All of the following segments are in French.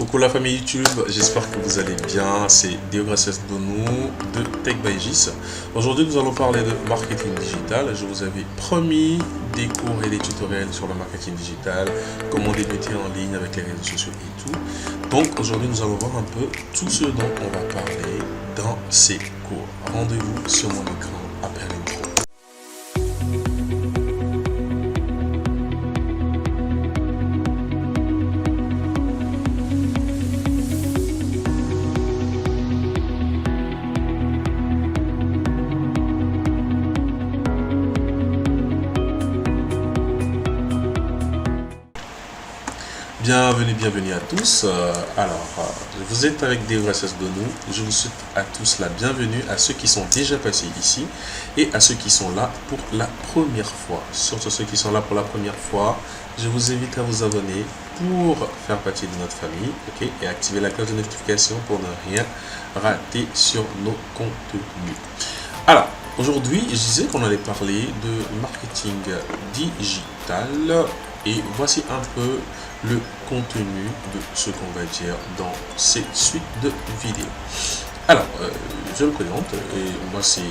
Coucou la famille YouTube, j'espère que vous allez bien, c'est Deogracias Donou de Tech by Gis. Aujourd'hui nous allons parler de marketing digital. Je vous avais promis des cours et des tutoriels sur le marketing digital, comment débuter en ligne avec les réseaux sociaux et tout. Donc aujourd'hui nous allons voir un peu tout ce dont on va parler dans ces cours. Rendez-vous sur mon écran après l'intro. Bienvenue à tous. Vous êtes avec Deogracias Donou. Je vous souhaite à tous la bienvenue, à ceux qui sont déjà passés ici et à ceux qui sont là pour la première fois. Surtout ceux qui sont là pour la première fois, je vous invite à vous abonner pour faire partie de notre famille, ok, et activer la cloche de notification pour ne rien rater sur nos contenus. Alors, aujourd'hui, je disais qu'on allait parler de marketing digital et voici un peu le contenu de ce qu'on va dire dans cette suite de vidéos. Alors, je me présente, et moi c'est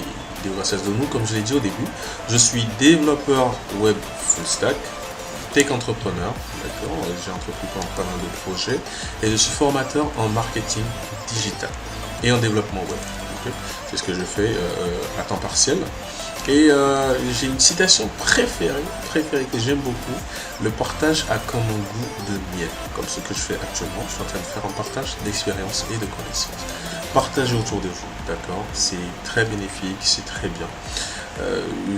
Deogracias Donou, comme je l'ai dit au début. Je suis développeur web full stack, tech entrepreneur, d'accord, j'ai entrepris pas mal de projets, et je suis formateur en marketing digital et en développement web. Okay. C'est ce que je fais à temps partiel. Et j'ai une citation préférée que j'aime beaucoup. Le partage a comme un goût de miel, comme ce que je fais actuellement. Je suis en train de faire un partage d'expérience et de connaissances. Partagez autour de vous, d'accord? C'est très bénéfique, c'est très bien.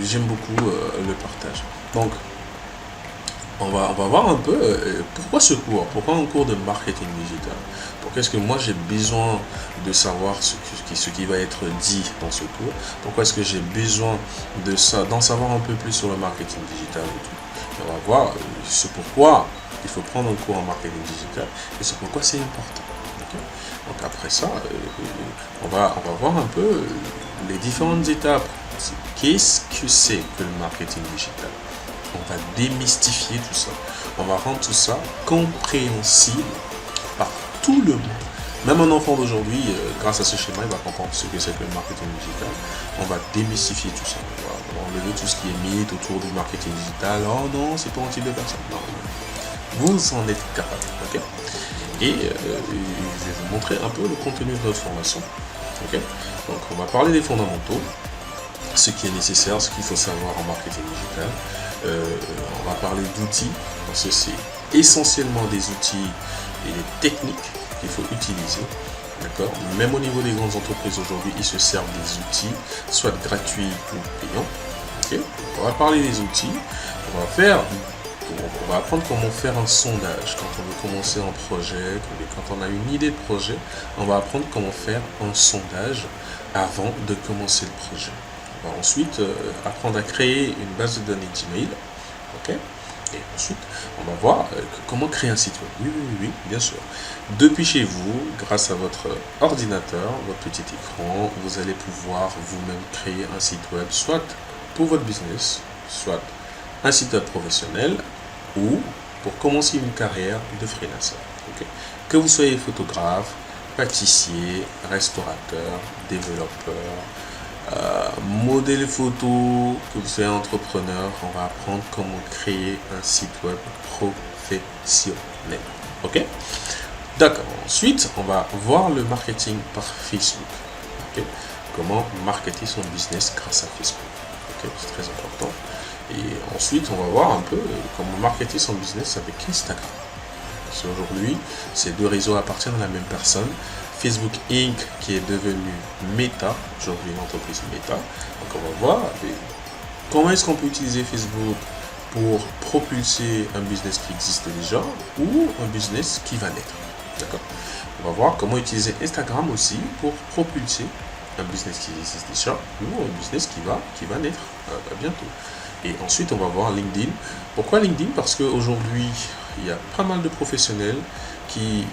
J'aime beaucoup le partage. Donc, on va voir un peu pourquoi ce cours, pourquoi un cours de marketing digital. Pourquoi est-ce que moi j'ai besoin de savoir ce qui va être dit dans ce cours. Pourquoi est-ce que j'ai besoin d'en savoir un peu plus sur le marketing digital et tout. Et on va voir c'est pourquoi il faut prendre un cours en marketing digital et c'est pourquoi c'est important. Okay. Donc après ça, on va voir un peu les différentes étapes. Qu'est-ce que c'est que le marketing digital? On va démystifier tout ça. On va rendre tout ça compréhensible par tout le monde. Même un enfant d'aujourd'hui, grâce à ce schéma, il va comprendre ce que c'est que le marketing digital. On va démystifier tout ça. On va enlever tout ce qui est mythe autour du marketing digital. Oh non, c'est pas un type de personne. Non. Vous en êtes capable. Okay. Et je vais vous montrer un peu le contenu de notre formation. Okay. Donc, on va parler des fondamentaux, ce qui est nécessaire, ce qu'il faut savoir en marketing digital. On va parler d'outils, parce que c'est essentiellement des outils et des techniques qu'il faut utiliser. D'accord. Même au niveau des grandes entreprises aujourd'hui, ils se servent des outils, soit gratuits ou payants. Okay. On va parler des outils. On va apprendre comment faire un sondage quand on veut commencer un projet, quand on a une idée de projet. On va apprendre comment faire un sondage avant de commencer le projet. On va ensuite apprendre à créer une base de données Gmail. Okay. Et ensuite, on va voir comment créer un site web. Oui, bien sûr. Depuis chez vous, grâce à votre ordinateur, votre petit écran, vous allez pouvoir vous-même créer un site web, soit pour votre business, soit un site web professionnel, ou pour commencer une carrière de freelancer. Okay. Que vous soyez photographe, pâtissier, restaurateur, développeur, modèle photo, que vous soyez entrepreneur, on va apprendre comment créer un site web professionnel. Ok? D'accord. Ensuite, on va voir le marketing par Facebook. Okay? Comment marketer son business grâce à Facebook. Okay? C'est très important. Et ensuite, on va voir un peu comment marketer son business avec Instagram. Parce qu'aujourd'hui, ces deux réseaux appartiennent à la même personne. Facebook Inc. qui est devenu Meta, aujourd'hui une entreprise Meta. Donc on va voir comment est-ce qu'on peut utiliser Facebook pour propulser un business qui existe déjà ou un business qui va naître. D'accord. On va voir comment utiliser Instagram aussi pour propulser un business qui existe déjà ou un business qui va naître bientôt. Et ensuite on va voir LinkedIn. Pourquoi LinkedIn? Parce qu'aujourd'hui il y a pas mal de professionnels qui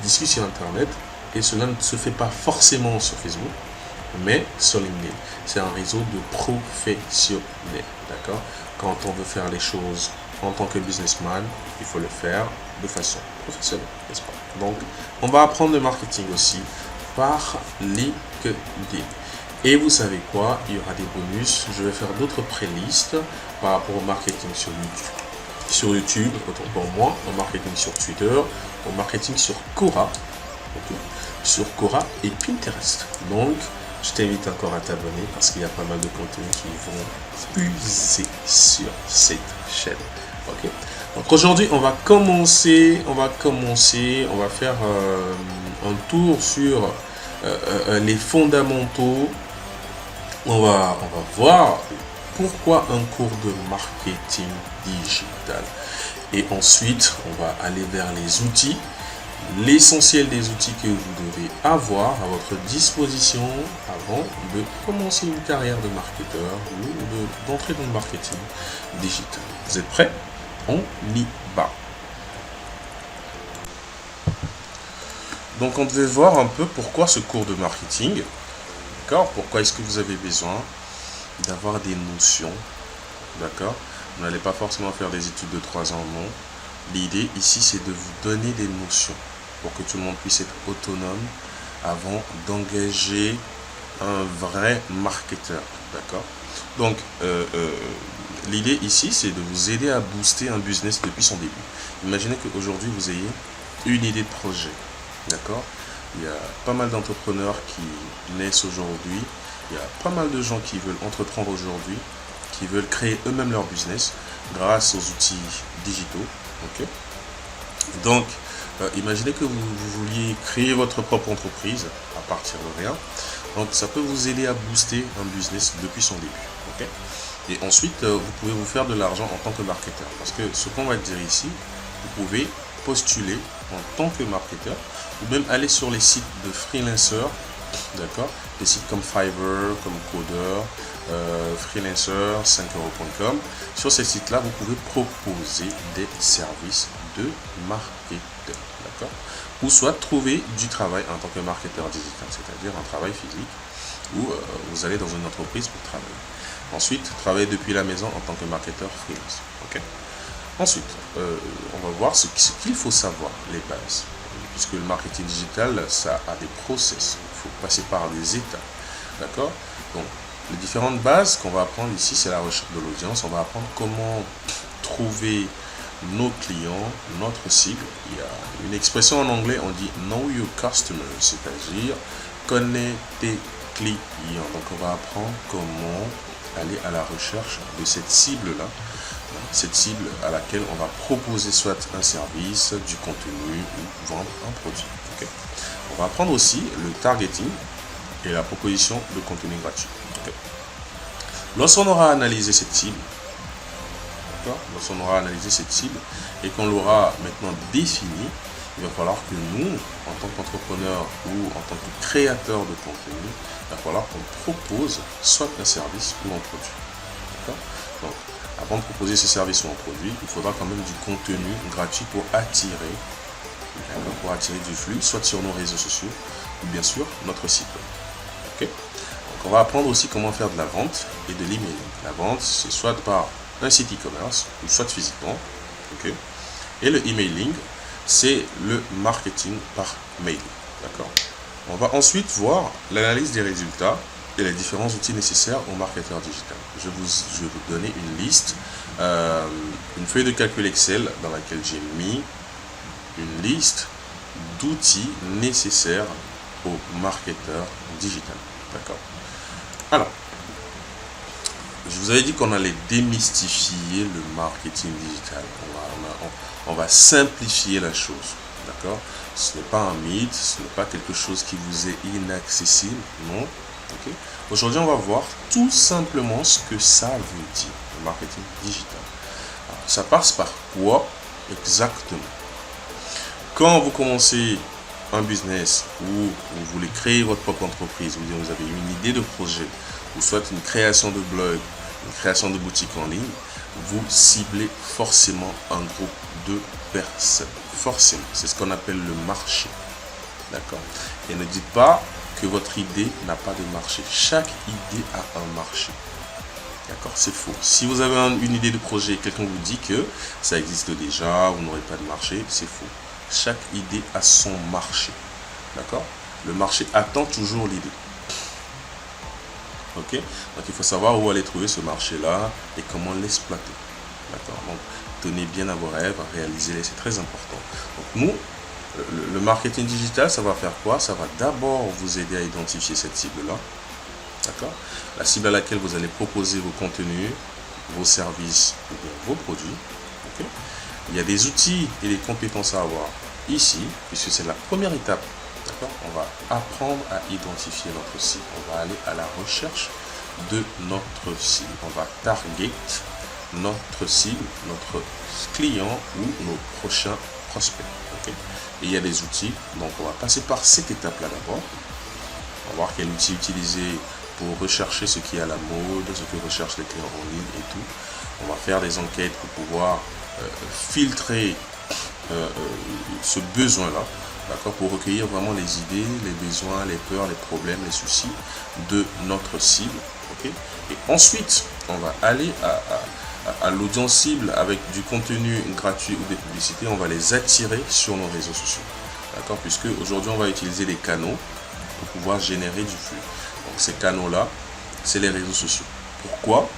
discutent sur Internet et cela ne se fait pas forcément sur Facebook mais sur LinkedIn. C'est un réseau de professionnels, d'accord. Quand on veut faire les choses en tant que businessman, il faut le faire de façon professionnelle, n'est-ce pas? Donc, on va apprendre le marketing aussi par LinkedIn. Et vous savez quoi? Il y aura des bonus. Je vais faire d'autres playlists par rapport au marketing sur YouTube. Sur YouTube, autant pour moi, au marketing sur Twitter, au marketing sur Quora, okay, sur Quora et Pinterest. Donc, je t'invite encore à t'abonner parce qu'il y a pas mal de contenus qui vont puiser sur cette chaîne. Ok. Donc aujourd'hui, on va faire un tour sur les fondamentaux. On va voir pourquoi un cours de marketing digital. Et ensuite, on va aller vers les outils, l'essentiel des outils que vous devez avoir à votre disposition avant de commencer une carrière de marketeur ou d'entrer dans le marketing digital. Vous êtes prêts? On y va. Donc on devait voir un peu pourquoi ce cours de marketing. D'accord? Pourquoi est-ce que vous avez besoin d'avoir des notions? D'accord? Vous n'allez pas forcément faire des études de 3 ans, non. L'idée ici, c'est de vous donner des notions pour que tout le monde puisse être autonome avant d'engager un vrai marketeur. D'accord? Donc, l'idée ici, c'est de vous aider à booster un business depuis son début. Imaginez qu'aujourd'hui, vous ayez une idée de projet. D'accord? Il y a pas mal d'entrepreneurs qui naissent aujourd'hui. Il y a pas mal de gens qui veulent entreprendre aujourd'hui, qui veulent créer eux-mêmes leur business grâce aux outils digitaux. Okay. Donc, imaginez que vous vouliez créer votre propre entreprise à partir de rien. Donc, ça peut vous aider à booster un business depuis son début. Okay. Et ensuite, vous pouvez vous faire de l'argent en tant que marketeur. Parce que ce qu'on va dire ici, vous pouvez postuler en tant que marketeur ou même aller sur les sites de freelancers, d'accord, des sites comme Fiverr, comme Coder, freelancer, 5euros.com. Sur ces sites-là, vous pouvez proposer des services de marketeur, d'accord, ou soit trouver du travail en tant que marketeur digital, c'est-à-dire un travail physique où vous allez dans une entreprise pour travailler. Ensuite, travailler depuis la maison en tant que marketeur freelance. Ok. Ensuite, on va voir ce qu'il faut savoir, les bases. Puisque le marketing digital, ça a des process. Il faut passer par des étapes. D'accord? Donc, les différentes bases qu'on va apprendre ici, c'est la recherche de l'audience. On va apprendre comment trouver nos clients, notre cible. Il y a une expression en anglais, on dit know your customer, c'est-à-dire connais tes clients. Donc, on va apprendre comment aller à la recherche de cette cible-là. Cette cible à laquelle on va proposer soit un service, du contenu ou vendre un produit. Okay. On va apprendre aussi le targeting et la proposition de contenu gratuit. Okay. Lorsqu'on aura analysé cette cible, et qu'on l'aura maintenant définie, il va falloir que nous, en tant qu'entrepreneurs ou en tant que créateurs de contenu, il va falloir qu'on propose soit un service ou un produit. D'accord? Donc, avant de proposer ce service ou un produit, il faudra quand même du contenu gratuit pour attirer du flux, soit sur nos réseaux sociaux ou bien sûr notre site web. Okay. Donc on va apprendre aussi comment faire de la vente et de l'emailing. La vente, c'est soit par un site e-commerce ou soit physiquement. Okay. Et le emailing, c'est le marketing par mail. D'accord. On va ensuite voir l'analyse des résultats et les différents outils nécessaires au marketeur digital. Je vais vous donner une liste, une feuille de calcul Excel dans laquelle j'ai mis une liste d'outils nécessaires au marketeur digital. D'accord. Alors, je vous avais dit qu'on allait démystifier le marketing digital. On va simplifier la chose. D'accord. Ce n'est pas un mythe, ce n'est pas quelque chose qui vous est inaccessible, non. Okay. Aujourd'hui, on va voir tout simplement ce que ça veut dire, le marketing digital. Alors, ça passe par quoi exactement? Quand vous commencez un business ou vous voulez créer votre propre entreprise, vous avez une idée de projet, ou soit une création de blog, une création de boutique en ligne, vous ciblez forcément un groupe de personnes. Forcément, c'est ce qu'on appelle le marché. D'accord? Et ne dites pas que votre idée n'a pas de marché. Chaque idée a un marché. D'accord, c'est faux. Si vous avez une idée de projet et quelqu'un vous dit que ça existe déjà, vous n'aurez pas de marché, c'est faux. Chaque idée a son marché. D'accord? Le marché attend toujours l'idée. Ok? Donc il faut savoir où aller trouver ce marché-là et comment l'exploiter. D'accord? Donc tenez bien à vos rêves, réalisez-les, c'est très important. Donc nous, le marketing digital, ça va faire quoi? Ça va d'abord vous aider à identifier cette cible-là. D'accord? La cible à laquelle vous allez proposer vos contenus, vos services ou bien vos produits. Okay? Il y a des outils et des compétences à avoir ici, puisque c'est la première étape. D'accord? On va apprendre à identifier notre cible. On va aller à la recherche de notre cible. On va target notre cible, notre client ou nos prochains prospects. Okay? Et il y a des outils. Donc on va passer par cette étape-là d'abord. On va voir quel outil utiliser pour rechercher ce qui est à la mode, ce que recherchent les clients en ligne et tout. On va faire des enquêtes pour pouvoir filtrer ce besoin-là, d'accord, pour recueillir vraiment les idées, les besoins, les peurs, les problèmes, les soucis de notre cible. Okay? Et ensuite, on va aller à l'audience cible avec du contenu gratuit ou des publicités. On va les attirer sur nos réseaux sociaux, d'accord, puisque aujourd'hui, on va utiliser des canaux pour pouvoir générer du flux. Donc ces canaux-là, c'est les réseaux sociaux. Pourquoi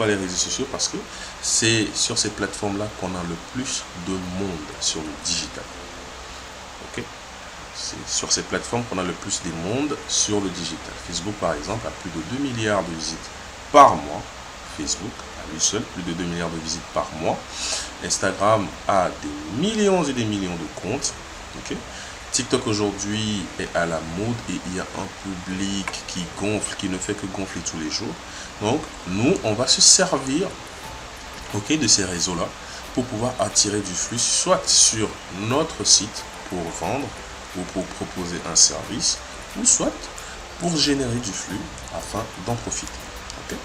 les réseaux sociaux? Parce que c'est sur ces plateformes-là qu'on a le plus de monde sur le digital. Ok? C'est sur ces plateformes qu'on a le plus de monde sur le digital. Facebook, par exemple, a plus de 2 milliards de visites par mois. Facebook, à lui seul, plus de 2 milliards de visites par mois. Instagram a des millions et des millions de comptes. Ok? TikTok aujourd'hui est à la mode et il y a un public qui gonfle, qui ne fait que gonfler tous les jours. Donc, nous, on va se servir, ok, de ces réseaux-là pour pouvoir attirer du flux, soit sur notre site pour vendre ou pour proposer un service, ou soit pour générer du flux afin d'en profiter. Okay?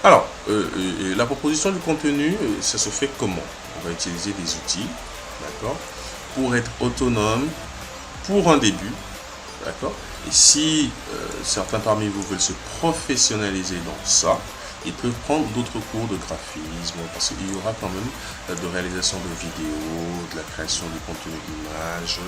Alors, la proposition du contenu, ça se fait comment? On va utiliser des outils, d'accord, pour être autonome pour un début, d'accord. Et si certains parmi vous veulent se professionnaliser dans ça, ils peuvent prendre d'autres cours de graphisme, parce qu'il y aura quand même de réalisation de vidéos, de la création de contenu d'image,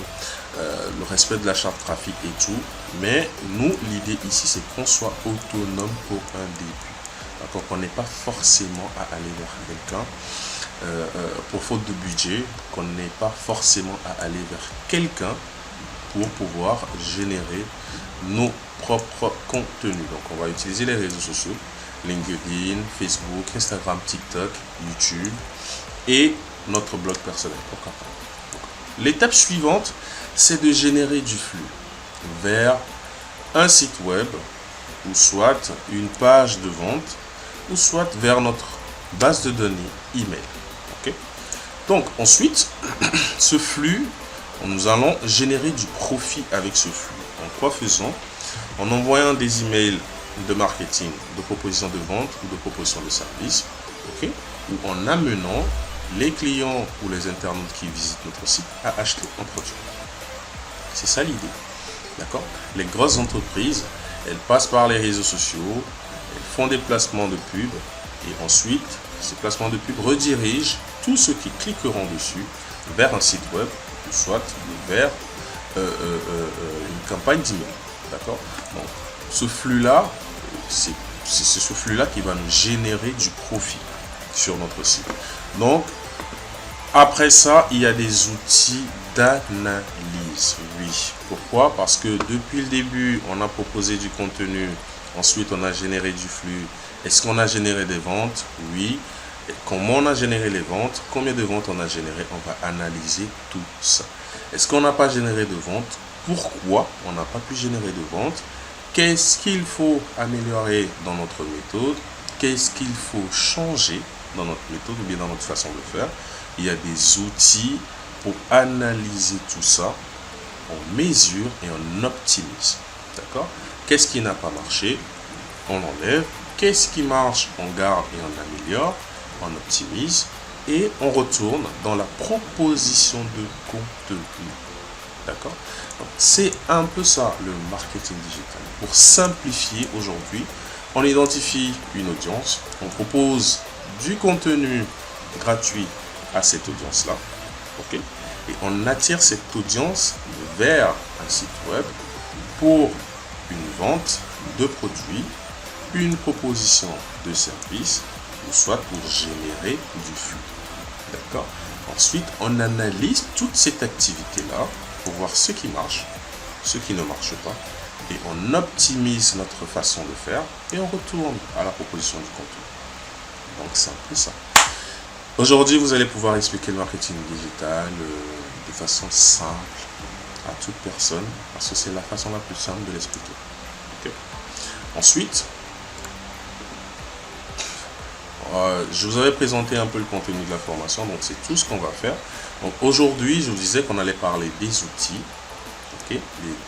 le respect de la charte graphique et tout. Mais nous, l'idée ici, c'est qu'on soit autonome pour un début, d'accord, qu'on n'ait pas forcément à aller vers quelqu'un pour faute de budget, qu'on n'ait pas forcément à aller vers quelqu'un pour pouvoir générer nos propres contenus. Donc on va utiliser les réseaux sociaux, LinkedIn, Facebook, Instagram, TikTok, YouTube et notre blog personnel. Pourquoi pas. L'étape suivante, c'est de générer du flux vers un site web ou soit une page de vente ou soit vers notre base de données email. Okay? Donc ensuite, ce flux, nous allons générer du profit avec ce flux. En quoi faisons? En envoyant des emails de marketing, de propositions de vente ou de propositions de service, okay? Ou en amenant les clients ou les internautes qui visitent notre site à acheter un produit. C'est ça l'idée. D'accord? Les grosses entreprises, elles passent par les réseaux sociaux, elles font des placements de pub et ensuite, ces placements de pub redirigent tous ceux qui cliqueront dessus vers un site web ou soit vers une campagne d'email. D'accord? Donc, ce flux-là, c'est ce flux-là qui va nous générer du profit sur notre site. Donc, après ça, il y a des outils d'analyse. Oui. Pourquoi? Parce que depuis le début, on a proposé du contenu. Ensuite, on a généré du flux. Est-ce qu'on a généré des ventes? Oui. Et comment on a généré les ventes? Combien de ventes on a généré? On va analyser tout ça. Est-ce qu'on n'a pas généré de ventes? Pourquoi on n'a pas pu générer de ventes? Qu'est-ce qu'il faut améliorer dans notre méthode? Qu'est-ce qu'il faut changer dans notre méthode ou bien dans notre façon de faire? Il y a des outils pour analyser tout ça. On mesure et on optimise. D'accord? Qu'est-ce qui n'a pas marché? On enlève. Qu'est-ce qui marche? On garde et on améliore. On optimise. Et on retourne dans la proposition de contenu. D'accord? C'est un peu ça le marketing digital. Pour simplifier aujourd'hui, On identifie une audience, on propose du contenu gratuit à cette audience-là, ok, et on attire cette audience vers un site web pour une vente de produits, une proposition de service, ou soit pour générer du flux. D'accord. Ensuite, on analyse toute cette activité-là pour voir ce qui marche, ce qui ne marche pas, et on optimise notre façon de faire et on retourne à la proposition du contenu. Donc c'est un peu ça. Aujourd'hui, vous allez pouvoir expliquer le marketing digital de façon simple à toute personne, parce que c'est la façon la plus simple de l'expliquer. Okay. Ensuite, je vous avais présenté un peu le contenu de la formation, donc c'est tout ce qu'on va faire. Donc aujourd'hui, je vous disais qu'on allait parler des outils, okay,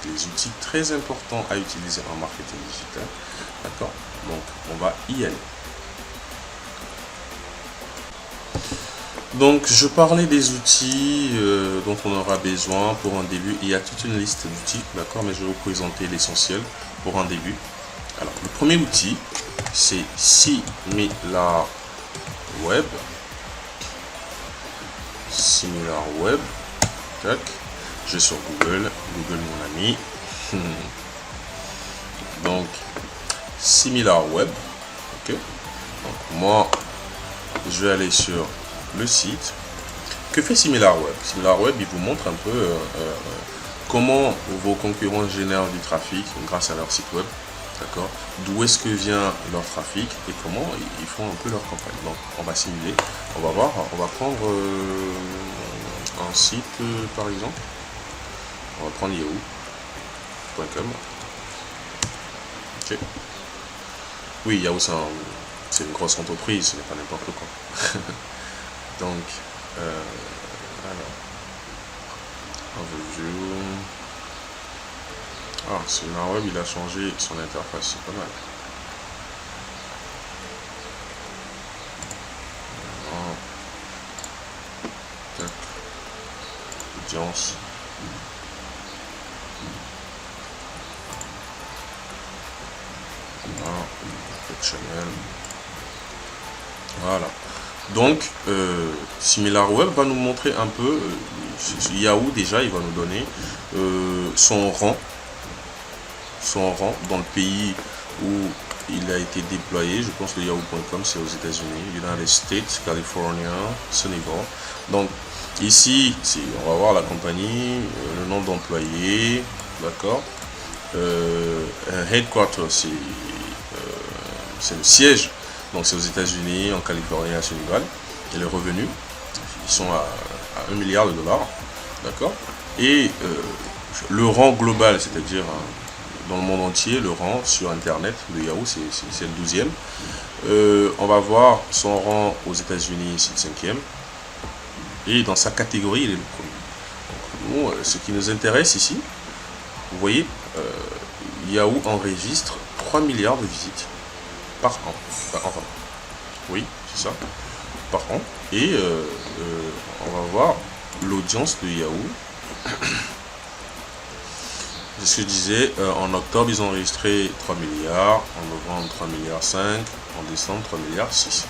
les outils très importants à utiliser en marketing digital. D'accord. Donc on va y aller. Donc je parlais des outils dont on aura besoin pour un début. Il y a toute une liste d'outils, d'accord, mais je vais vous présenter l'essentiel pour un début. Alors le premier outil, c'est SimilarWeb. SimilarWeb. Tac. Je vais sur Google mon ami. Donc SimilarWeb. Ok. Donc moi, je vais aller sur le site. Que fait SimilarWeb? SimilarWeb, il vous montre un peu comment vos concurrents génèrent du trafic grâce à leur site web. D'accord. D'où est-ce que vient leur trafic et comment ils font un peu leur campagne. Donc on va simuler, on va voir, on va prendre un site par exemple. On va prendre yahoo.com. Ok. Oui, Yahoo c'est une grosse entreprise, ce n'est pas n'importe quoi. Donc alors overview. Ah, SimilarWeb, il a changé son interface, c'est pas mal. Tac. Audience. Channel. Voilà. Donc, SimilarWeb va nous montrer un peu, Yahoo déjà, il va nous donner son rang dans le pays où il a été déployé. Je pense que Yahoo.com c'est aux États-Unis, United States, California, Sunnyvale. Donc ici, on va voir la compagnie, le nombre d'employés, d'accord. Headquarter, c'est le siège. Donc c'est aux États-Unis, en Californie, à Sunnyvale. Et les revenus, ils sont à 1 milliard de dollars. D'accord. Et le rang global, c'est-à-dire dans le monde entier, le rang sur Internet de Yahoo, c'est le 12e. On va voir son rang aux États-Unis, c'est le 5e. Et dans sa catégorie, il est le premier. Donc, nous, ce qui nous intéresse ici, vous voyez, Yahoo enregistre 3 milliards de visites par an. Enfin, oui, c'est ça, par an. Et on va voir l'audience de Yahoo. C'est ce que je disais, en octobre, ils ont enregistré 3 milliards, en novembre 3 milliards 5, en décembre 3 milliards 6.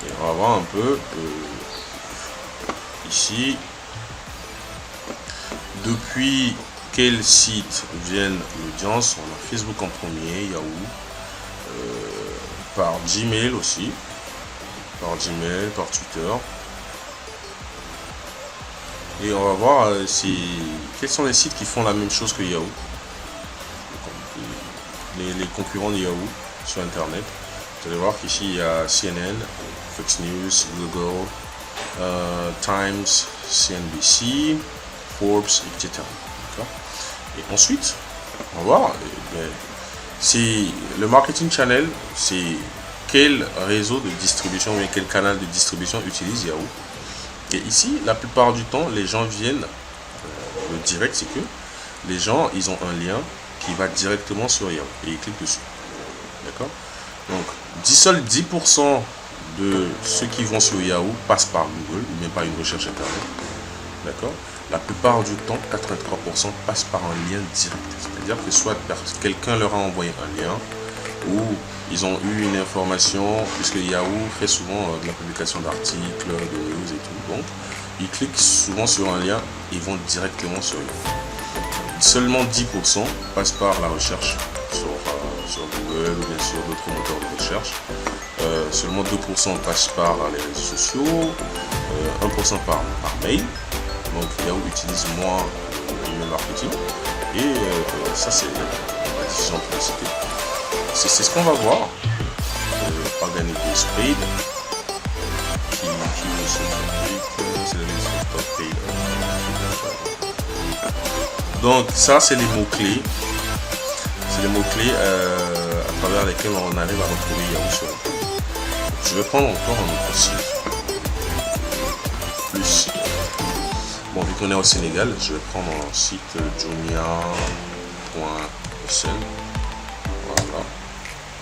Et on va voir un peu ici, depuis quel site viennent l'audience. On a Facebook en premier, Yahoo, par Gmail aussi, par Twitter. Et on va voir quels sont les sites qui font la même chose que Yahoo, les concurrents de Yahoo sur Internet. Vous allez voir qu'ici il y a CNN, Fox News, Google, Times, CNBC, Forbes, etc. Et ensuite, on va voir, le marketing channel, c'est quel réseau de distribution ou quel canal de distribution utilise Yahoo. Et ici, la plupart du temps, les gens viennent, le direct, c'est que les gens, ils ont un lien qui va directement sur Yahoo et ils cliquent dessus. D'accord. Donc, seuls 10% de ceux qui vont sur Yahoo passent par Google, ou même par une recherche Internet. D'accord. La plupart du temps, 83% passent par un lien direct. C'est-à-dire que soit quelqu'un leur a envoyé un lien, où ils ont eu une information, puisque Yahoo fait souvent de la publication d'articles, de news et tout. Donc, ils cliquent souvent sur un lien, ils vont directement sur Yahoo. Seulement 10% passent par la recherche sur Google ou bien sûr d'autres moteurs de recherche. Seulement 2% passent par les réseaux sociaux, 1% par mail. Donc Yahoo utilise moins l'email marketing. Et ça, c'est la diffusion de publicité. C'est ce qu'on va voir. Organic Base Paid, qui c'est le top paid. Donc ça, c'est les mots-clés. C'est les mots-clés à travers lesquels on arrive à retrouver Yahoo sur le web. Je vais prendre encore un autre site. Plus. Bon, vu qu'on est au Sénégal, je vais prendre un site jumia.sn. Voilà.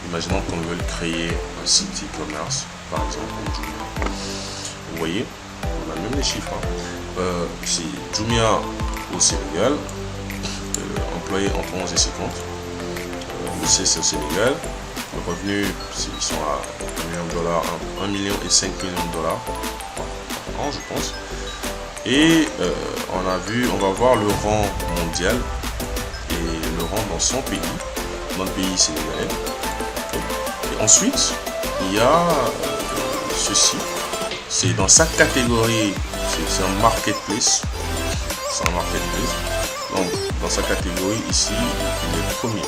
Imaginons qu'on veut créer un site e-commerce, par exemple, comme Jumia. Vous voyez, on a même les chiffres. C'est Jumia au Sénégal. Employés entre 11 et 50. Le c'est au Sénégal. Le revenu, ils sont à 1 million de dollars, 1 million et 5 millions de dollars par an, je pense. Et on va voir le rang mondial et le rang dans son pays, dans le pays sénégalais. Et ensuite, il y a ceci. C'est dans sa catégorie, c'est un marketplace. C'est un marketplace. Donc, dans sa catégorie, ici, il est premier.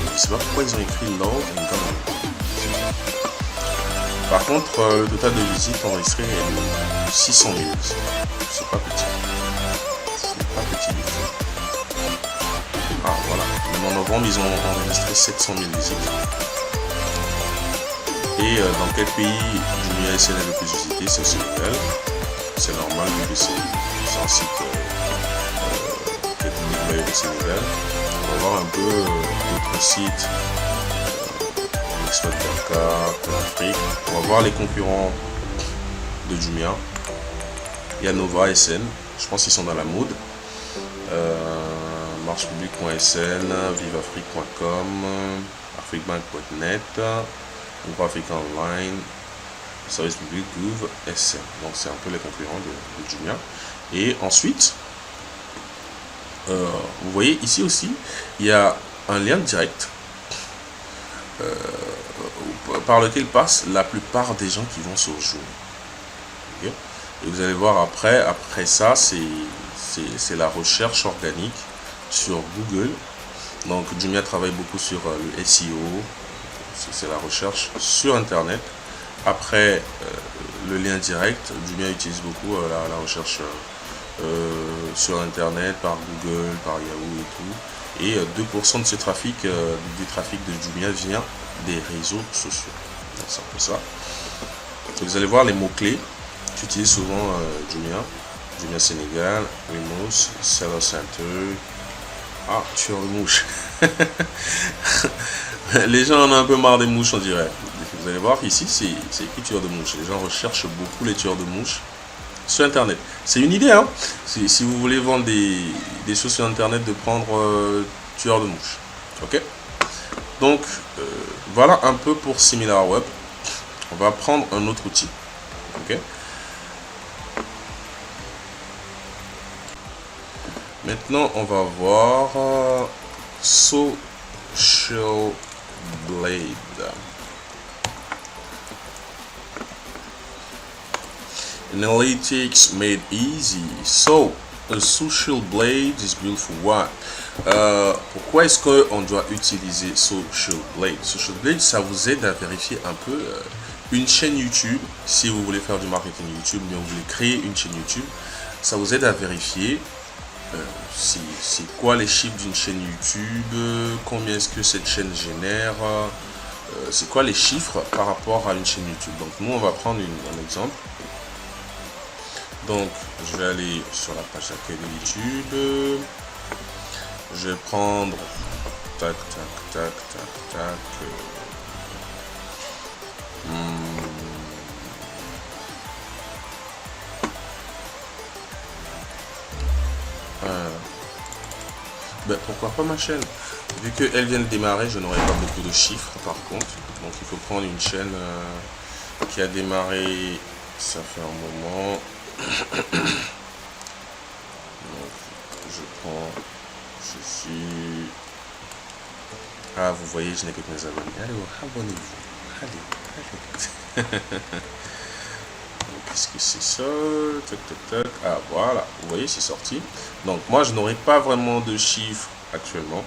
Je ne sais pas pourquoi ils ont écrit Love and Government. Par contre, le total de visites enregistrées est de 600 000. C'est pas petit. C'est pas petit du tout. Ah, voilà. Même en novembre, ils ont enregistré 700 000 visites. Et dans quel pays Jumia SN est le plus visité? C'est au Sénégal. C'est normal, vu que c'est un site au Sénégal. On va voir un peu d'autres sites, Exploit.car, Afrique. On va voir les concurrents de Jumia. Il y a Nova SN, je pense qu'ils sont dans la mode. Marchepublic.sn, vivafrique.com, afriquebank.net, Groupe Afrique Online, Service Public Gouv SN. Donc c'est un peu les concurrents de Jumia. Et ensuite, vous voyez ici aussi, il y a un lien direct par lequel passent la plupart des gens qui vont sur Joom. Okay. Et vous allez voir après ça, c'est la recherche organique sur Google. Donc Jumia travaille beaucoup sur le SEO, c'est la recherche sur Internet. Après le lien direct, Jumia utilise beaucoup la recherche sur Internet, par Google, par Yahoo et tout. Et 2% de ce trafic, du trafic de Jumia vient des réseaux sociaux. C'est un peu ça. Et vous allez voir les mots-clés. J'utilise souvent Jumia Sénégal, Wemos, Seller Center. Ah, tueur de mouches. Les gens en ont un peu marre des mouches, on dirait. Vous allez voir ici, c'est écrit tueur de mouches. Les gens recherchent beaucoup les tueurs de mouches sur Internet. C'est une idée, hein. Si vous voulez vendre des choses sur Internet, de prendre tueur de mouches. Ok. Donc, voilà un peu pour SimilarWeb. On va prendre un autre outil. Ok. Maintenant, on va voir Social Blade. Analytics made easy. So, a Social Blade is built for what? Pourquoi est-ce qu'on doit utiliser Social Blade? Social Blade, ça vous aide à vérifier un peu une chaîne YouTube. Si vous voulez faire du marketing YouTube, mais vous voulez créer une chaîne YouTube, ça vous aide à vérifier c'est quoi les chiffres d'une chaîne YouTube, combien est-ce que cette chaîne génère, c'est quoi les chiffres par rapport à une chaîne YouTube. Donc nous, on va prendre un exemple. Donc, je vais aller sur la page d'accueil de YouTube. Je vais prendre tac. Ben, pourquoi pas ma chaîne? Vu qu'elle vient de démarrer, je n'aurai pas beaucoup de chiffres par contre. Donc il faut prendre une chaîne qui a démarré, ça fait un moment. Donc, je prends, je suis... Ah, vous voyez, je n'ai que mes abonnés. Allez, abonnez-vous. Allez. Qu'est-ce que c'est ça? Tac, tac, tac. Ah, voilà. Vous voyez, c'est sorti. Donc, moi, je n'aurai pas vraiment de chiffres actuellement.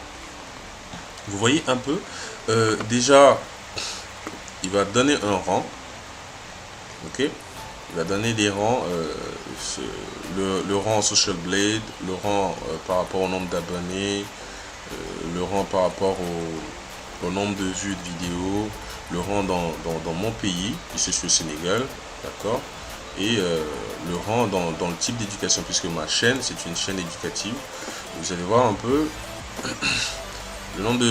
Vous voyez un peu. Déjà, il va donner un rang. Ok. Il va donner des rangs. Le rang Social Blade, le rang par rapport au nombre d'abonnés, le rang par rapport au nombre de vues de vidéos, le rang dans mon pays, ici je suis au Sénégal, d'accord, et le rang dans le type d'éducation, puisque ma chaîne c'est une chaîne éducative. Vous allez voir un peu le nombre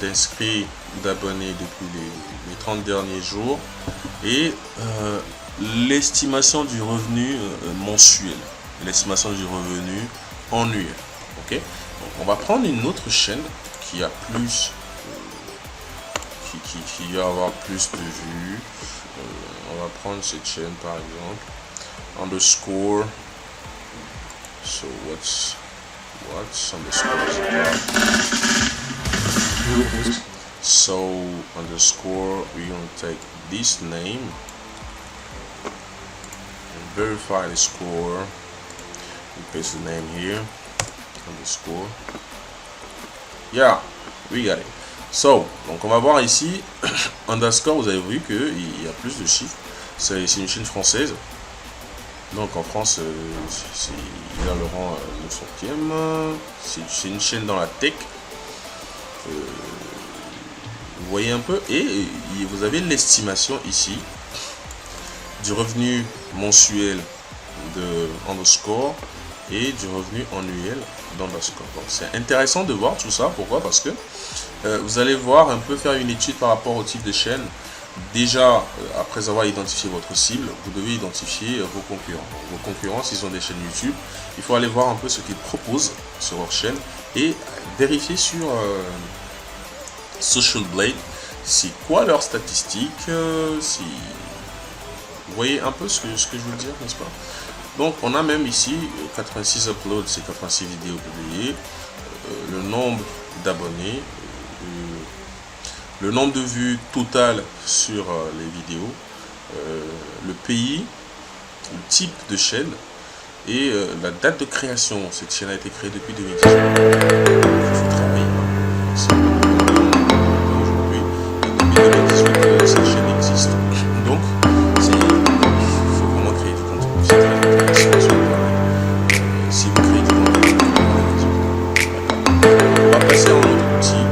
d'inscrits, d'abonnés depuis les 30 derniers jours, et l'estimation du revenu mensuel, l'estimation du revenu annuel. Ok, donc on va prendre une autre chaîne qui a plus, qui va avoir plus de vues. On va prendre cette chaîne par exemple, underscore. So what's underscore? So underscore, we're gonna take this name and verify the score. We paste the name here, underscore. Yeah, we got it. So, donc on va voir ici, underscore, vous avez vu qu'il y a plus de chiffres. C'est une chaîne française. Donc en France, il a le rang 900e. C'est une chaîne dans la tech. Vous voyez un peu. Et vous avez l'estimation ici du revenu mensuel de underscore et du revenu annuel d'underscore. Donc c'est intéressant de voir tout ça. Pourquoi? Parce que vous allez voir un peu, faire une étude par rapport au type de chaîne. Déjà, après avoir identifié votre cible, vous devez identifier vos concurrents. Vos concurrents, s'ils ont des chaînes YouTube, il faut aller voir un peu ce qu'ils proposent sur leur chaîne et vérifier sur Social Blade, c'est quoi leurs statistiques, si... Vous voyez un peu ce que je veux dire, n'est-ce pas? Donc, on a même ici 86 uploads, c'est 86 vidéos publiées, le nombre d'abonnés, le nombre de vues totales sur les vidéos, le pays, le type de chaîne et la date de création. Cette chaîne a été créée depuis 2018. Il faut travailler. Aujourd'hui, depuis 2018, cette chaîne existe. Donc, il faut vraiment créer du contenu. C'est très intéressant sur Internet. Si vous créez du contenu, on va passer à un autre outil.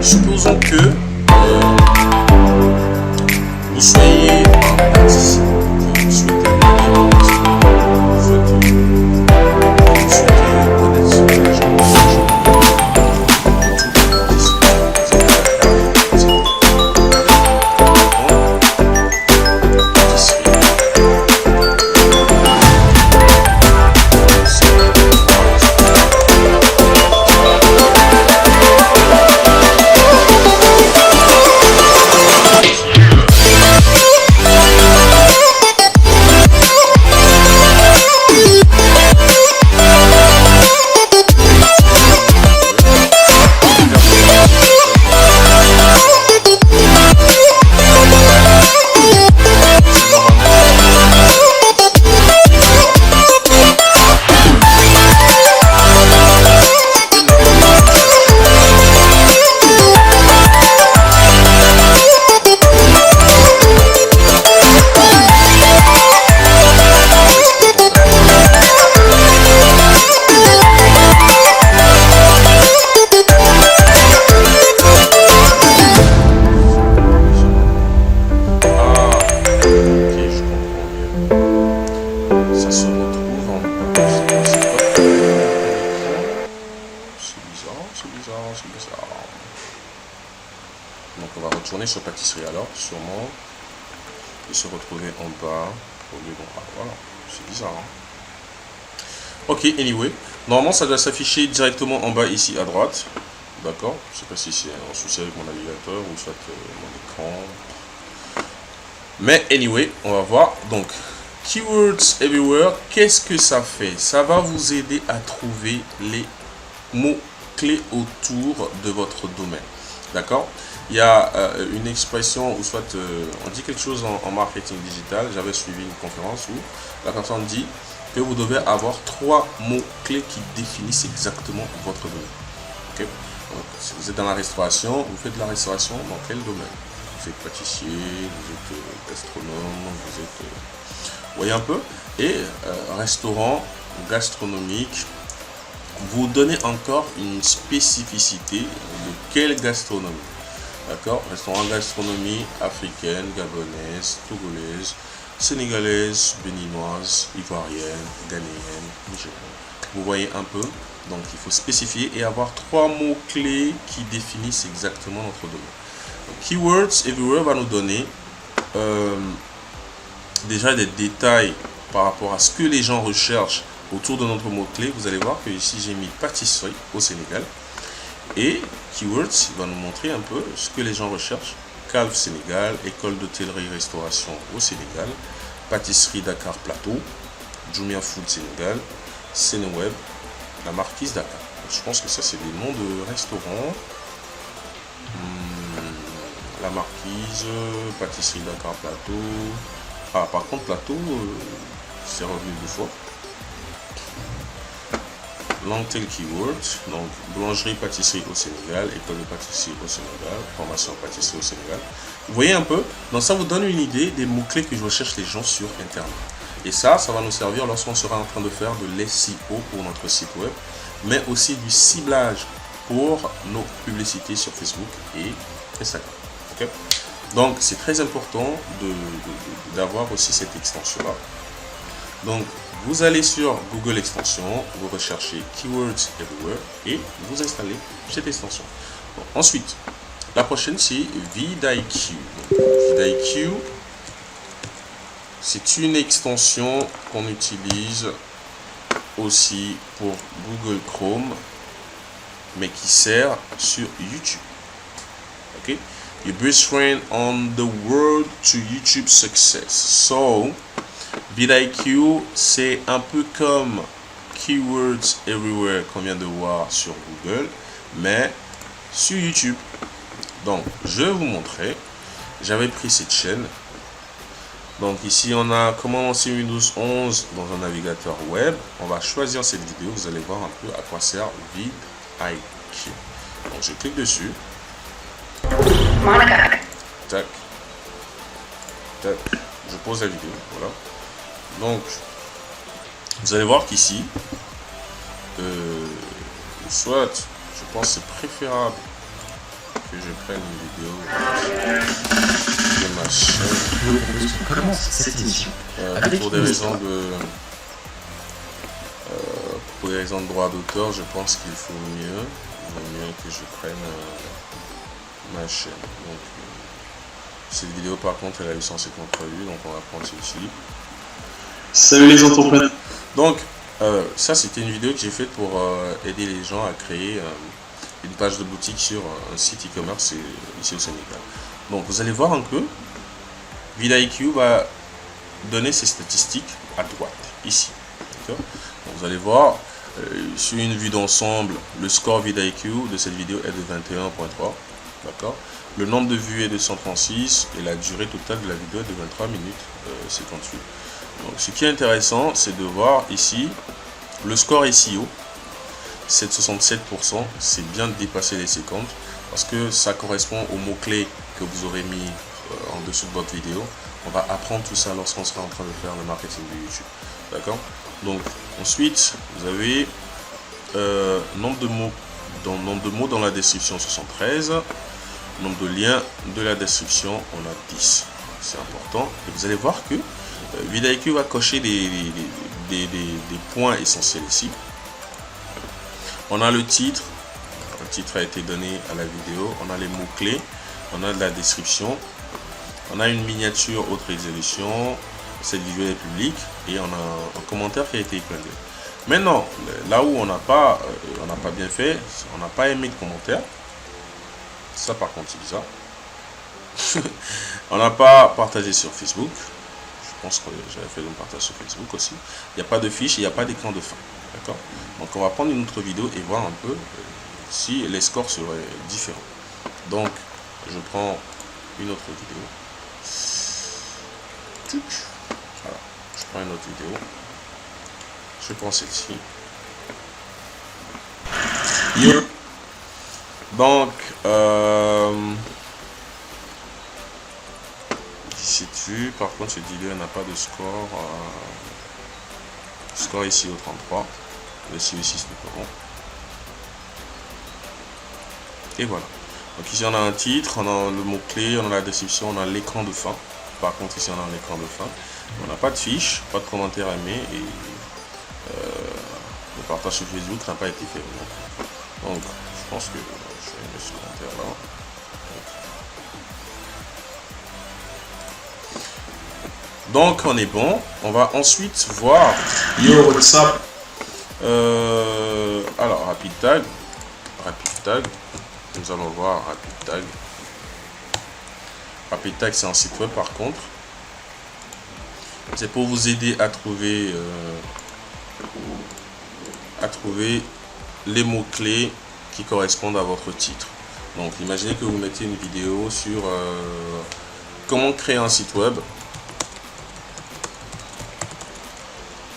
Supposons que vous soyez un artiste, que vous souhaitez connaître ce que les gens Donc on va retourner sur pâtisserie alors, sûrement, et se retrouver en bas au lieu d'en bas. Voilà, c'est bizarre. Hein. Ok, anyway, normalement ça doit s'afficher directement en bas ici à droite. D'accord, je sais pas si c'est un souci avec mon navigateur ou soit mon écran. Mais anyway, on va voir. Donc, Keywords Everywhere, qu'est-ce que ça fait? Ça va vous aider à trouver les mots-clés autour de votre domaine. D'accord? Il y a une expression, ou soit on dit quelque chose en marketing digital. J'avais suivi une conférence où la personne dit que vous devez avoir 3 mots-clés qui définissent exactement votre domaine. Okay? Donc, si vous êtes dans la restauration, vous faites de la restauration dans quel domaine? Vous êtes pâtissier, vous êtes gastronome, vous êtes... vous voyez un peu? Et restaurant, gastronomique, vous donnez encore une spécificité de quelle gastronomie. D'accord? Restaurant gastronomie africaine, gabonaise, togolaise, sénégalaise, béninoise, ivoirienne, ghanéenne, nigérienne. Vous voyez un peu? Donc il faut spécifier et avoir 3 mots-clés qui définissent exactement notre domaine. Donc, Keywords Everywhere va nous donner déjà des détails par rapport à ce que les gens recherchent autour de notre mot-clé. Vous allez voir que ici j'ai mis pâtisserie au Sénégal. Et Keywords va nous montrer un peu ce que les gens recherchent. Calve Sénégal, école d'hôtellerie-restauration au Sénégal, pâtisserie Dakar Plateau, Jumia Food Sénégal, Sénéweb, la Marquise Dakar. Je pense que ça c'est des noms de restaurants. La Marquise, pâtisserie Dakar Plateau. Ah, par contre Plateau, c'est revenu 2 fois. Longtail Keywords, donc boulangerie pâtisserie au Sénégal, école de pâtisserie au Sénégal, formation pâtisserie au Sénégal. Vous voyez un peu, donc ça vous donne une idée des mots-clés que je recherche les gens sur Internet. Et ça va nous servir lorsqu'on sera en train de faire de l'SEO pour notre site web, mais aussi du ciblage pour nos publicités sur Facebook et Instagram. Okay? Donc c'est très important d'avoir aussi cette extension-là. Donc vous allez sur Google Extension, vous recherchez Keywords Everywhere et vous installez cette extension. Bon, ensuite, la prochaine c'est vidIQ. vidIQ, c'est une extension qu'on utilise aussi pour Google Chrome, mais qui sert sur YouTube. Ok? Your best friend on the road to YouTube success. So, vidIQ, c'est un peu comme Keywords Everywhere qu'on vient de voir sur Google, mais sur YouTube. Donc, je vais vous montrer. J'avais pris cette chaîne. Donc ici, on a comment lancer Windows 11 dans un navigateur web. On va choisir cette vidéo. Vous allez voir un peu à quoi sert vidIQ. Donc, je clique dessus. Tac. Tac. Je pose la vidéo. Voilà. Donc, vous allez voir qu'ici, soit, je pense que c'est préférable que je prenne une vidéo de ma chaîne. Commence cette émission. Pour des raisons de droit d'auteur, je pense qu'il faut mieux. Il vaut mieux que je prenne ma chaîne. Donc, cette vidéo, par contre, elle a eu 150 vues, donc on va prendre celle-ci. Salut les entrepreneurs. Donc, ça c'était une vidéo que j'ai faite pour aider les gens à créer une page de boutique sur un site e-commerce ici au Sénégal. Donc, vous allez voir un peu, vidIQ va donner ses statistiques à droite, ici. Donc, vous allez voir, sur une vue d'ensemble, le score vidIQ de cette vidéo est de 21.3. D'accord. Le nombre de vues est de 136 et la durée totale de la vidéo est de 23 minutes 58. Donc, ce qui est intéressant, c'est de voir ici le score SEO, 7,67%, c'est bien de dépasser les 50 parce que ça correspond aux mots-clés que vous aurez mis en dessous de votre vidéo. On va apprendre tout ça lorsqu'on sera en train de faire le marketing de YouTube. D'accord. Donc, ensuite, vous avez nombre de mots dans la description 73. Nombre de liens de la description, on a 10. C'est important. Et vous allez voir que vidIQ va cocher des points essentiels ici. On a le titre. Le titre a été donné à la vidéo. On a les mots-clés. on a de la description, on a une miniature haute résolution, cette vidéo est publique et on a un commentaire qui a été épinglé. Maintenant, là où on n'a pas bien fait, on n'a pas aimé de commentaire. Ça par contre c'est bizarre. On n'a pas partagé sur Facebook. Je pense que j'avais fait un partage sur Facebook aussi. Il n'y a pas de fiche, il n'y a pas d'écran de fin. D'accord. Donc on va prendre une autre vidéo et voir un peu si les scores seraient différents. Donc je prends une autre vidéo. Voilà. Je prends une autre vidéo. Je prends celle-ci. Donc ici par contre cette vidéo n'a pas de score. Score ici au 33. Le ci aussi ce n'est pas bon. Et voilà. Donc ici on a un titre, on a le mot-clé, on a la description, on a l'écran de fin. Par contre ici on a l'écran de fin. On n'a pas de fiche, pas de commentaire aimé et le partage sur Facebook n'a pas été fait. Donc je pense que je vais mettre ce commentaire là. Donc on est bon. On va ensuite voir. Yo, what's up? Alors rapid tag. Nous allons voir rapid tag. Rapid tag c'est un site web par contre. C'est pour vous aider à trouver les mots-clés qui correspondent à votre titre. Donc imaginez que vous mettez une vidéo sur comment créer un site web.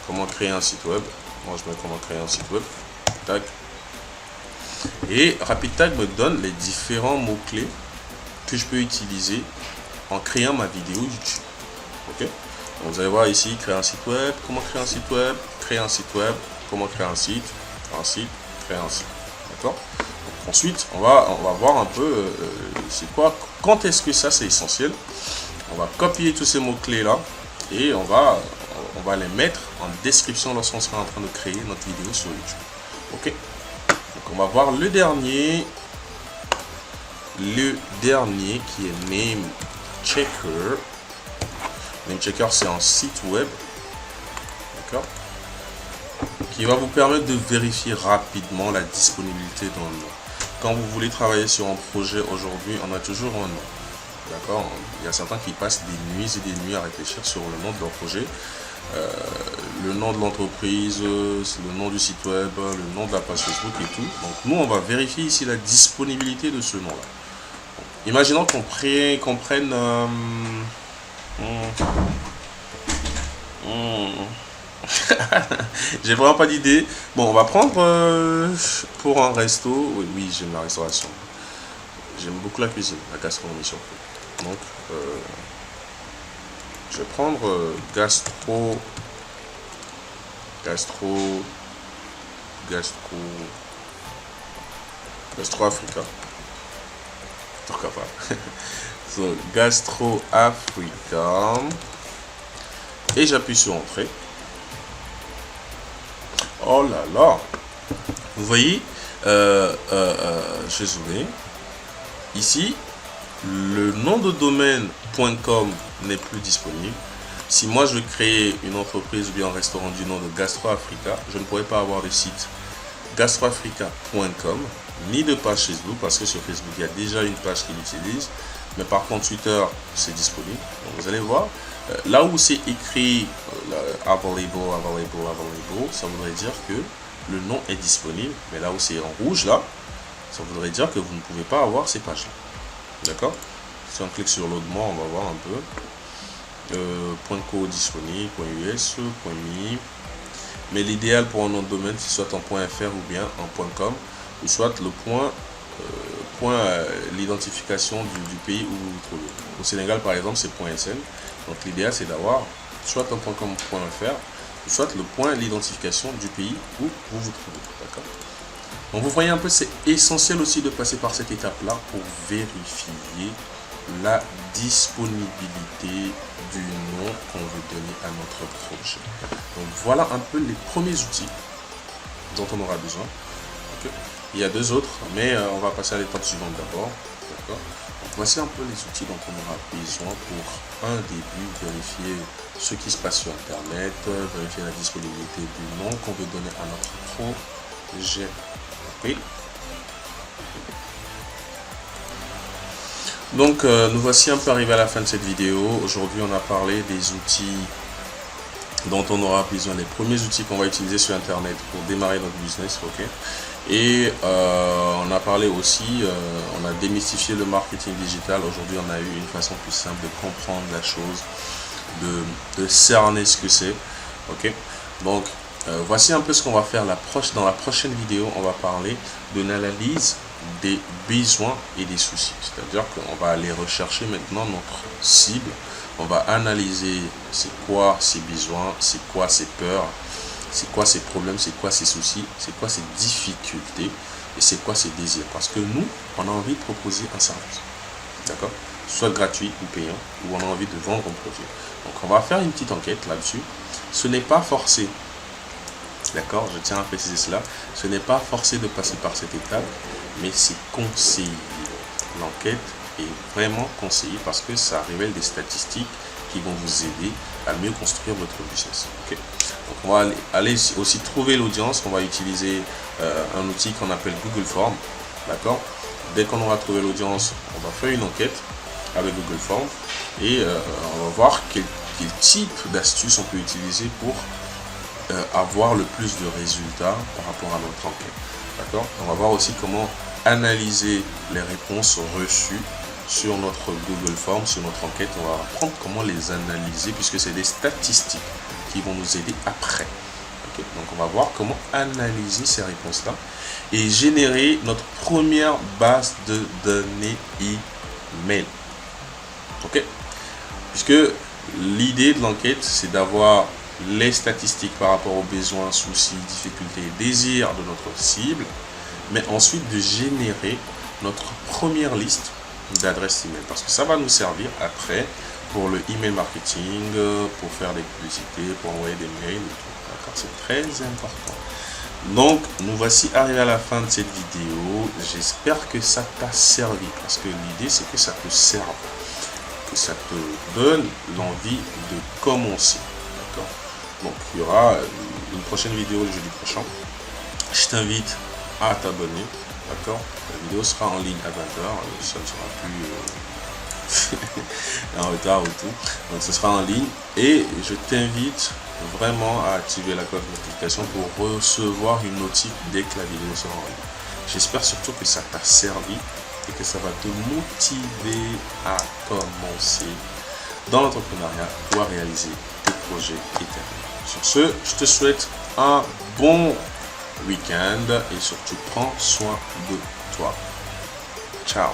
Comment créer un site web. Moi je mets comment créer un site web. Tac. Et Rapid Tag me donne les différents mots-clés que je peux utiliser en créant ma vidéo YouTube. Ok. Donc, vous allez voir ici, créer un site web, comment créer un site web, créer un site web, comment créer un site, créer un site. D'accord. Ensuite, on va voir un peu c'est quoi, quand est-ce que ça c'est essentiel. On va copier tous ces mots-clés là et on va les mettre en description lorsqu'on sera en train de créer notre vidéo sur YouTube. Ok. Donc on va voir le dernier qui est Name Checker. Name Checker c'est un site web, d'accord, qui va vous permettre de vérifier rapidement la disponibilité d'un nom. Quand vous voulez travailler sur un projet aujourd'hui, on a toujours un nom. D'accord. Il y a certains qui passent des nuits et des nuits à réfléchir sur le nom de leur projet. Le nom de l'entreprise, le nom du site web, le nom de la page Facebook et tout. Donc nous on va vérifier ici la disponibilité de ce nom là. Imaginons qu'on prenne j'ai vraiment pas d'idée. Bon, on va prendre pour un resto. Oui, j'aime la restauration. J'aime beaucoup la cuisine, la gastronomie surtout. Donc je vais prendre Gastro Africa. Pourquoi pas. So, Gastro Africa. Et j'appuie sur Entrée. Oh là là. Vous voyez, je vais zoomer. Ici, le nom de domaine .com n'est plus disponible. Si moi je veux créer une entreprise ou bien un restaurant du nom de Gastro Africa, je ne pourrais pas avoir de site gastroafrica.com ni de page Facebook parce que sur Facebook il y a déjà une page qui l'utilise, mais par contre Twitter c'est disponible. Donc vous allez voir là où c'est écrit available, ça voudrait dire que le nom est disponible, mais là où c'est en rouge là, ça voudrait dire que vous ne pouvez pas avoir ces pages là. D'accord. Si on clique sur l'autre mot, on va voir un peu. .co disponible, .us, .mi. Mais l'idéal pour un nom de domaine, c'est soit en .fr ou bien en .com, ou soit le l'identification du pays où vous vous trouvez. Au Sénégal, par exemple, c'est .sn. Donc l'idéal, c'est d'avoir soit un .com.fr, ou soit le l'identification du pays où vous vous trouvez. D'accord. Donc vous voyez un peu, c'est essentiel aussi de passer par cette étape-là pour vérifier la disponibilité du nom qu'on veut donner à notre projet. Donc voilà un peu les premiers outils dont on aura besoin. Okay. Il y a deux autres, mais on va passer à l'étape suivante d'abord. D'accord? Voici un peu les outils dont on aura besoin pour un début, vérifier ce qui se passe sur Internet, vérifier la disponibilité du nom qu'on veut donner à notre projet. Oui. Donc nous voici un peu arrivés à la fin de cette vidéo. Aujourd'hui on a parlé des outils dont on aura besoin, les premiers outils qu'on va utiliser sur Internet pour démarrer notre business. Ok. Et on a parlé aussi, on a démystifié le marketing digital. Aujourd'hui on a eu une façon plus simple de comprendre la chose, de cerner ce que c'est. Ok. Donc voici un peu ce qu'on va faire dans la prochaine vidéo. On va parler de l'analyse des besoins et des soucis. C'est-à-dire qu'on va aller rechercher maintenant notre cible. On va analyser c'est quoi ses besoins, c'est quoi ses peurs, c'est quoi ses problèmes, c'est quoi ses soucis, c'est quoi ses difficultés et c'est quoi ses désirs. Parce que nous, on a envie de proposer un service. D'accord? Soit gratuit ou payant, ou on a envie de vendre un projet. Donc on va faire une petite enquête là-dessus. Ce n'est pas forcé. D'accord? Je tiens à préciser cela. Ce n'est pas forcé de passer par cette étape, mais c'est conseillé. L'enquête est vraiment conseillée parce que ça révèle des statistiques qui vont vous aider à mieux construire votre business. Okay. Donc on va aller aussi trouver l'audience. On va utiliser un outil qu'on appelle Google Form. D'accord? Dès qu'on aura trouvé l'audience, on va faire une enquête avec Google Form et on va voir quel type d'astuces on peut utiliser pour avoir le plus de résultats par rapport à notre enquête. D'accord? On va voir aussi comment analyser les réponses reçues sur notre Google Form, sur notre enquête. On va apprendre comment les analyser puisque c'est des statistiques qui vont nous aider après. Okay? Donc on va voir comment analyser ces réponses-là et générer notre première base de données email. Ok? Puisque l'idée de l'enquête, c'est d'avoir les statistiques par rapport aux besoins, soucis, difficultés et désirs de notre cible, mais ensuite de générer notre première liste d'adresses email parce que ça va nous servir après pour le email marketing, pour faire des publicités, pour envoyer des mails et tout. D'accord, c'est très important. Donc nous voici arrivés à la fin de cette vidéo. J'espère que ça t'a servi parce que l'idée c'est que ça te serve, que ça te donne l'envie de commencer. D'accord. Donc il y aura une prochaine vidéo le jeudi prochain. Je t'invite à t'abonner. D'accord. La vidéo sera en ligne à 20h. Ça ne sera plus en retard ou tout. Donc ce sera en ligne. Et je t'invite vraiment à activer la cloche de notification pour recevoir une notif dès que la vidéo sera en ligne. J'espère surtout que ça t'a servi et que ça va te motiver à commencer dans l'entrepreneuriat ou à réaliser tes projets éternels. Sur ce, je te souhaite un bon week-end et surtout prends soin de toi. Ciao.